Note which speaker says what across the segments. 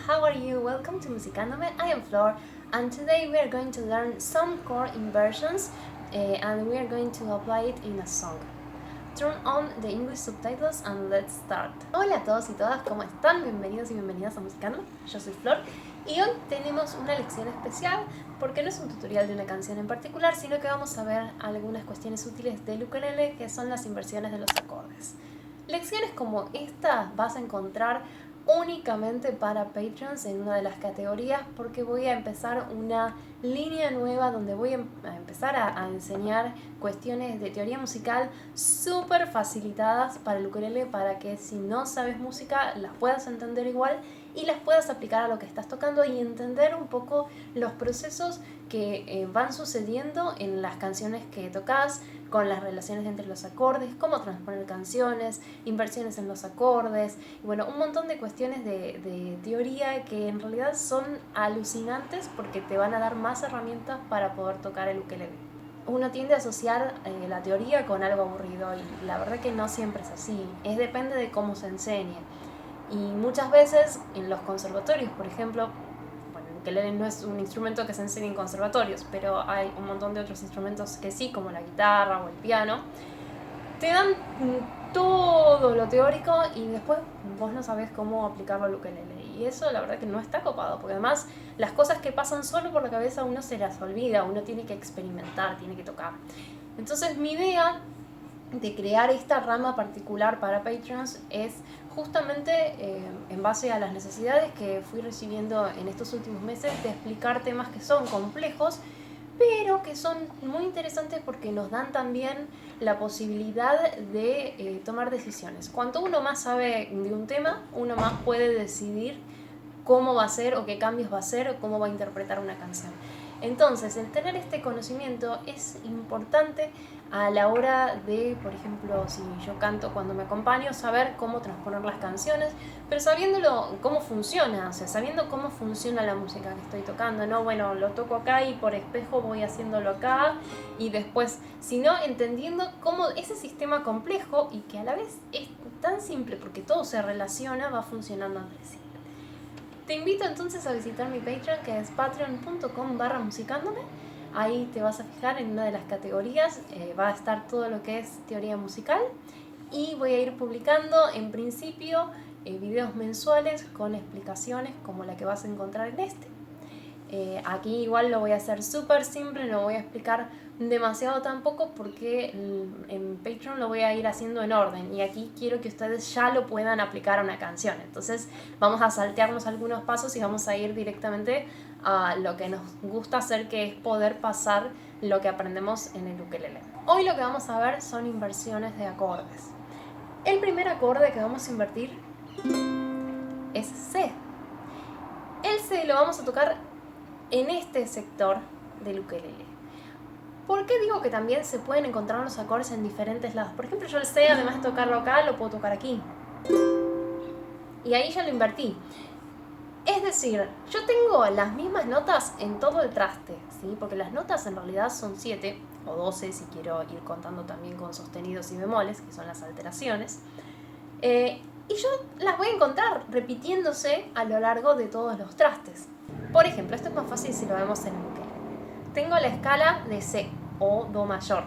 Speaker 1: how are you? Welcome to Musicandome. I am Flor, and today we are going to learn some chord inversions and we are going to apply it in a song. Turn on the English subtitles and let's start. Hola a todos y todas, ¿cómo están? Bienvenidos y bienvenidas a Musicandome. Yo soy Flor y hoy tenemos una lección especial porque no es un tutorial de una canción en particular, sino que vamos a ver algunas cuestiones útiles del ukelele, que son las inversiones de los acordes. Lecciones como esta vas a encontrar únicamente para Patreons en una de las categorías, porque voy a empezar una línea nueva donde voy a empezar a enseñar cuestiones de teoría musical súper facilitadas para el ukelele, para que si no sabes música las puedas entender igual y las puedas aplicar a lo que estás tocando y entender un poco los procesos que van sucediendo en las canciones que tocas, con las relaciones entre los acordes, cómo transponer canciones, inversiones en los acordes, y bueno, un montón de cuestiones de teoría que en realidad son alucinantes porque te van a dar más herramientas para poder tocar el ukelele. Uno tiende a asociar la teoría con algo aburrido y la verdad que no siempre es así, depende de cómo se enseñe. Y muchas veces en los conservatorios, por ejemplo, el ukelele no es un instrumento que se enseña en conservatorios, pero hay un montón de otros instrumentos que sí, como la guitarra o el piano, te dan todo lo teórico y después vos no sabés cómo aplicarlo al ukelele. Y eso la verdad que no está copado, porque además las cosas que pasan solo por la cabeza uno se las olvida, uno tiene que experimentar, tiene que tocar. Entonces mi idea de crear esta rama particular para Patreons es justamente en base a las necesidades que fui recibiendo en estos últimos meses de explicar temas que son complejos, pero que son muy interesantes porque nos dan también la posibilidad de tomar decisiones. Cuanto uno más sabe de un tema, uno más puede decidir cómo va a ser o qué cambios va a hacer o cómo va a interpretar una canción. Entonces, el tener este conocimiento es importante a la hora de, por ejemplo, si yo canto cuando me acompaño, saber cómo transponer las canciones, pero sabiéndolo cómo funciona, o sea, sabiendo cómo funciona la música que estoy tocando, ¿no? Bueno, lo toco acá y por espejo voy haciéndolo acá y después, sino entendiendo cómo ese sistema complejo y que a la vez es tan simple porque todo se relaciona, va funcionando entre sí. Te invito entonces a visitar mi Patreon, que es patreon.com/musicandome. Ahí te vas a fijar en una de las categorías, va a estar todo lo que es teoría musical y voy a ir publicando en principio videos mensuales con explicaciones como la que vas a encontrar en este. Aquí igual lo voy a hacer súper simple, no voy a explicar demasiado tampoco porque en Patreon lo voy a ir haciendo en orden y aquí quiero que ustedes ya lo puedan aplicar a una canción. Entonces vamos a saltearnos algunos pasos y vamos a ir directamente a lo que nos gusta hacer, que es poder pasar lo que aprendemos en el ukelele. Hoy lo que vamos a ver son inversiones de acordes. El primer acorde que vamos a invertir es C. El C lo vamos a tocar en este sector del ukelele. ¿Por qué digo que también se pueden encontrar los acordes en diferentes lados? Por ejemplo, yo el C, además de tocarlo acá, lo puedo tocar aquí. Y ahí ya lo invertí. Es decir, yo tengo las mismas notas en todo el traste, ¿sí? Porque las notas en realidad son 7 o 12, si quiero ir contando también con sostenidos y bemoles, que son las alteraciones. Y yo las voy a encontrar repitiéndose a lo largo de todos los trastes. Por ejemplo, esto es más fácil si lo vemos en el ukelele. Tengo la escala de C o Do mayor.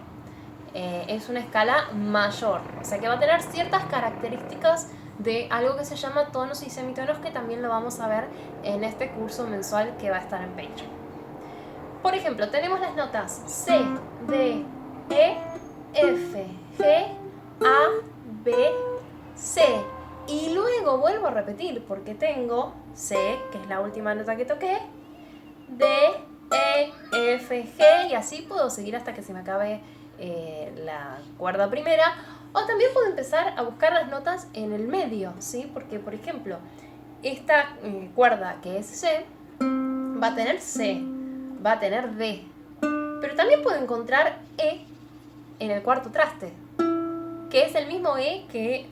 Speaker 1: Es una escala mayor, o sea que va a tener ciertas características de algo que se llama tonos y semitonos, que también lo vamos a ver en este curso mensual que va a estar en Patreon. Por ejemplo, tenemos las notas C, D, E, F, G, A, B, C. Y luego vuelvo a repetir porque tengo C, que es la última nota que toqué, D, E, F, G, y así puedo seguir hasta que se me acabe la cuerda primera. O también puedo empezar a buscar las notas en el medio, ¿sí? Porque, por ejemplo, esta cuerda que es C va a tener C, va a tener D, pero también puedo encontrar E en el cuarto traste, que es el mismo E que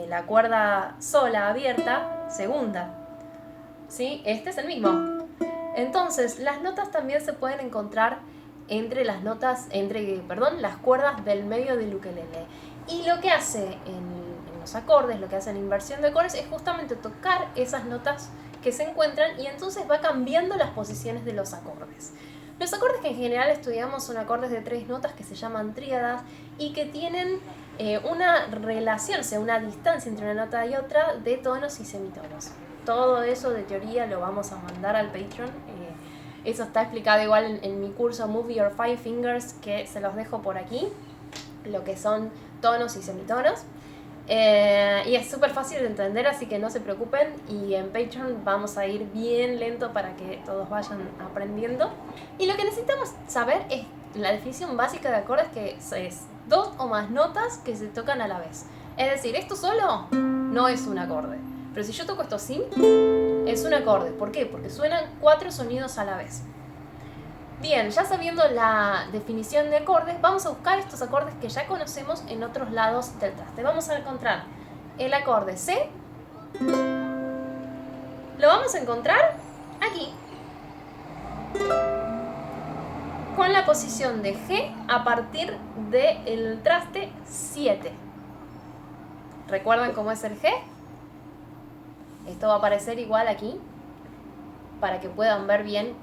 Speaker 1: la cuerda sola abierta segunda, ¿sí? Este es el mismo. Entonces las notas también se pueden encontrar entre las cuerdas del medio del ukelele. Y lo que hace en los acordes, lo que hace en la inversión de acordes es justamente tocar esas notas que se encuentran y entonces va cambiando las posiciones de los acordes. Los acordes que en general estudiamos son acordes de 3 notas que se llaman tríadas y que tienen una relación, o sea, una distancia entre una nota y otra de tonos y semitonos. Todo eso de teoría lo vamos a mandar al Patreon. Eso está explicado igual en mi curso Move Your Five Fingers, que se los dejo por aquí, lo que son tonos y semitonos. Y es súper fácil de entender, así que no se preocupen, y en Patreon vamos a ir bien lento para que todos vayan aprendiendo. Y lo que necesitamos saber es la definición básica de acordes, que es 2 o más notas que se tocan a la vez. Es decir, esto solo no es un acorde, pero si yo toco esto así, es un acorde. ¿Por qué? Porque suenan 4 sonidos a la vez. Bien, ya sabiendo la definición de acordes, vamos a buscar estos acordes que ya conocemos en otros lados del traste. Vamos a encontrar el acorde C. Lo vamos a encontrar aquí, con la posición de G a partir del traste 7. ¿Recuerdan cómo es el G? Esto va a aparecer igual aquí, para que puedan ver bien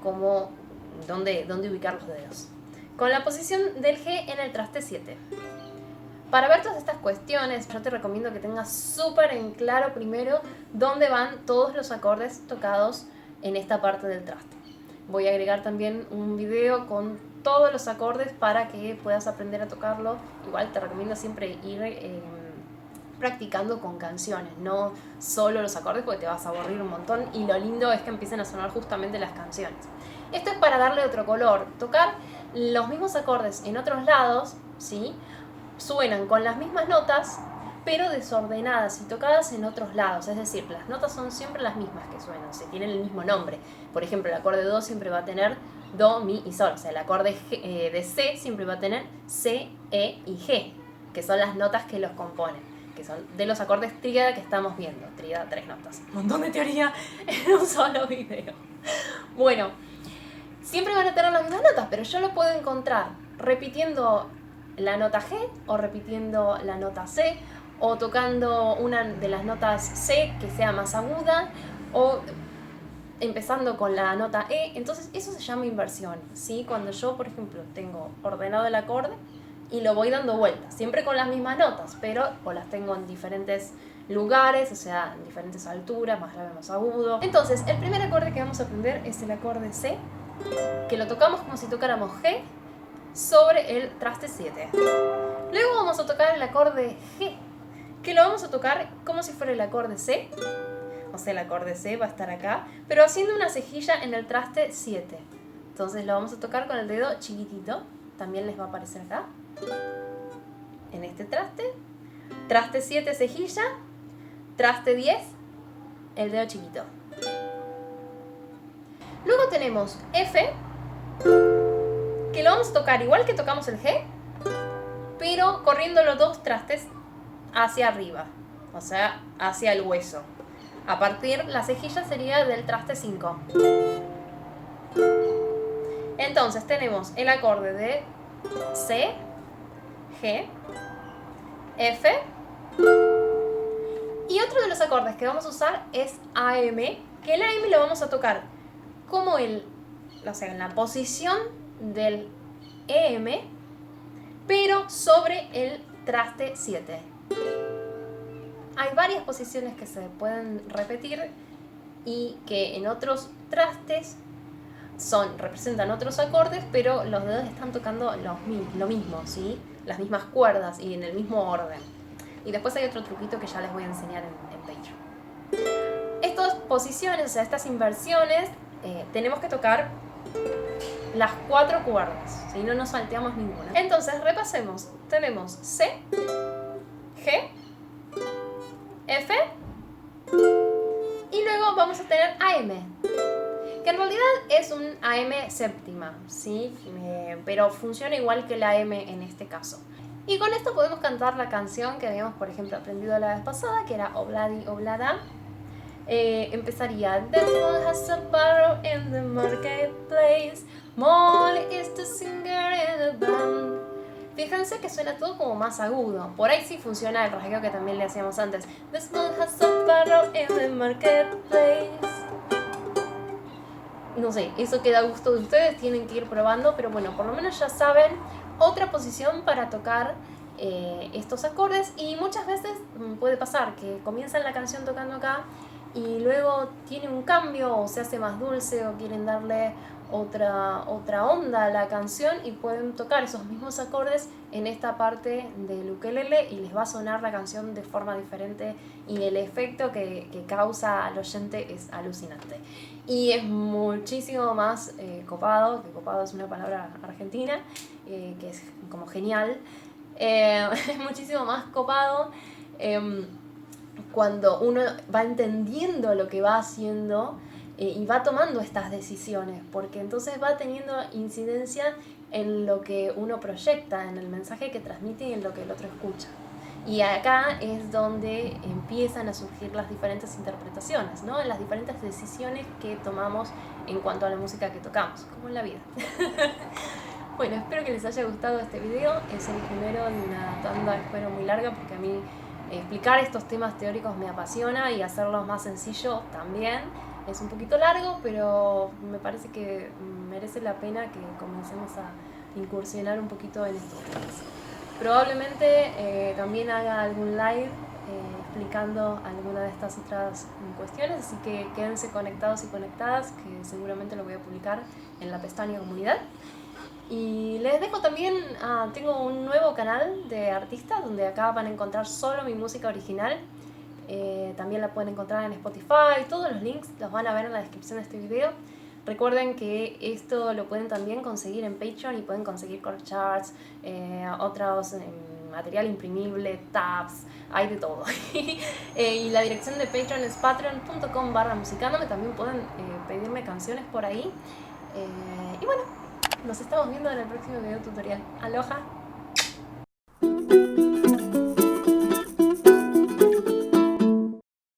Speaker 1: dónde ubicar los dedos. Con la posición del G en el traste 7. Para ver todas estas cuestiones, yo te recomiendo que tengas súper en claro primero dónde van todos los acordes tocados en esta parte del traste. Voy a agregar también un video con todos los acordes para que puedas aprender a tocarlo. Igual te recomiendo siempre ir practicando con canciones, no solo los acordes, porque te vas a aburrir un montón, y lo lindo es que empiecen a sonar justamente las canciones. Esto es para darle otro color. Tocar los mismos acordes en otros lados, ¿sí? Suenan con las mismas notas, pero desordenadas y tocadas en otros lados. Es decir, las notas son siempre las mismas que suenan, se tienen el mismo nombre. Por ejemplo, el acorde Do siempre va a tener Do, Mi y Sol. O sea, el acorde de C siempre va a tener C, E y G, que son las notas que los componen, que son de los acordes tríada que estamos viendo. Tríada, 3 notas. Un montón de teoría en un solo video. Bueno, siempre van a tener las mismas notas, pero yo lo puedo encontrar repitiendo la nota G, o repitiendo la nota C, o tocando una de las notas C que sea más aguda, o empezando con la nota E. Entonces eso se llama inversión, ¿sí? Cuando yo, por ejemplo, tengo ordenado el acorde y lo voy dando vueltas, siempre con las mismas notas, pero o las tengo en diferentes lugares, o sea, en diferentes alturas, más grave, más agudo. Entonces, el primer acorde que vamos a aprender es el acorde C, que lo tocamos como si tocáramos G sobre el traste 7. Luego vamos a tocar el acorde G, que lo vamos a tocar como si fuera el acorde C. O sea, el acorde C va a estar acá, pero haciendo una cejilla en el traste 7. Entonces lo vamos a tocar con el dedo chiquitito, también les va a aparecer acá, en este traste. Traste 7, cejilla. Traste 10, el dedo chiquito. Luego tenemos F, que lo vamos a tocar igual que tocamos el G, pero corriendo los 2 trastes hacia arriba, o sea, hacia el hueso. A partir, la cejilla sería del traste 5. Entonces tenemos el acorde de C, G, F, y otro de los acordes que vamos a usar es AM, que el AM lo vamos a tocar como en la posición del EM, pero sobre el traste 7. Hay varias posiciones que se pueden repetir y que en otros trastes representan otros acordes, pero los dedos están tocando lo mismo, ¿sí? Las mismas cuerdas y en el mismo orden. Y después hay otro truquito que ya les voy a enseñar en Patreon. Estas posiciones, o sea, estas inversiones, tenemos que tocar las 4 cuerdas, si no nos salteamos ninguna. Entonces, repasemos. Tenemos C, G, F, y luego vamos a tener AM, que en realidad es un AM séptima, ¿sí? Pero funciona igual que la AM en este caso. Y con esto podemos cantar la canción que habíamos, por ejemplo, aprendido la vez pasada, que era Obladi Oblada. Empezaría: The fool has a barrow in the marketplace, Molly is the singer in the band, Fíjense que suena todo como más agudo. Por ahí sí funciona el rasgueo que también le hacíamos antes. The small has a barrel in the marketplace. No sé, eso queda a gusto de ustedes, tienen que ir probando, pero bueno, por lo menos ya saben otra posición para tocar estos acordes. Y muchas veces puede pasar que comienzan la canción tocando acá y luego tiene un cambio o se hace más dulce o quieren darle otra onda a la canción y pueden tocar esos mismos acordes en esta parte del ukelele y les va a sonar la canción de forma diferente y el efecto que causa al oyente es alucinante. Y es muchísimo más copado, que copado es una palabra argentina, que es como genial, es muchísimo más copado cuando uno va entendiendo lo que va haciendo y va tomando estas decisiones, porque entonces va teniendo incidencia en lo que uno proyecta, en el mensaje que transmite y en lo que el otro escucha. Y acá es donde empiezan a surgir las diferentes interpretaciones, ¿no? Las diferentes decisiones que tomamos en cuanto a la música que tocamos, como en la vida. Bueno, espero que les haya gustado este video. Es el primero de una tanda, espero, muy larga, porque a mí explicar estos temas teóricos me apasiona y hacerlos más sencillos también. Es un poquito largo, pero me parece que merece la pena que comencemos a incursionar un poquito en estos temas. Probablemente también haga algún live explicando alguna de estas otras cuestiones, así que quédense conectados y conectadas, que seguramente lo voy a publicar en la pestaña comunidad. Y les dejo también, tengo un nuevo canal de artistas donde acá van a encontrar solo mi música original. También la pueden encontrar en Spotify, todos los links los van a ver en la descripción de este video. Recuerden que esto lo pueden también conseguir en Patreon y pueden conseguir chord charts, otros material imprimible, tabs, hay de todo. Y la dirección de Patreon es patreon.com/musicandome, también pueden pedirme canciones por ahí. Y bueno, nos estamos viendo en el próximo video tutorial. Aloha.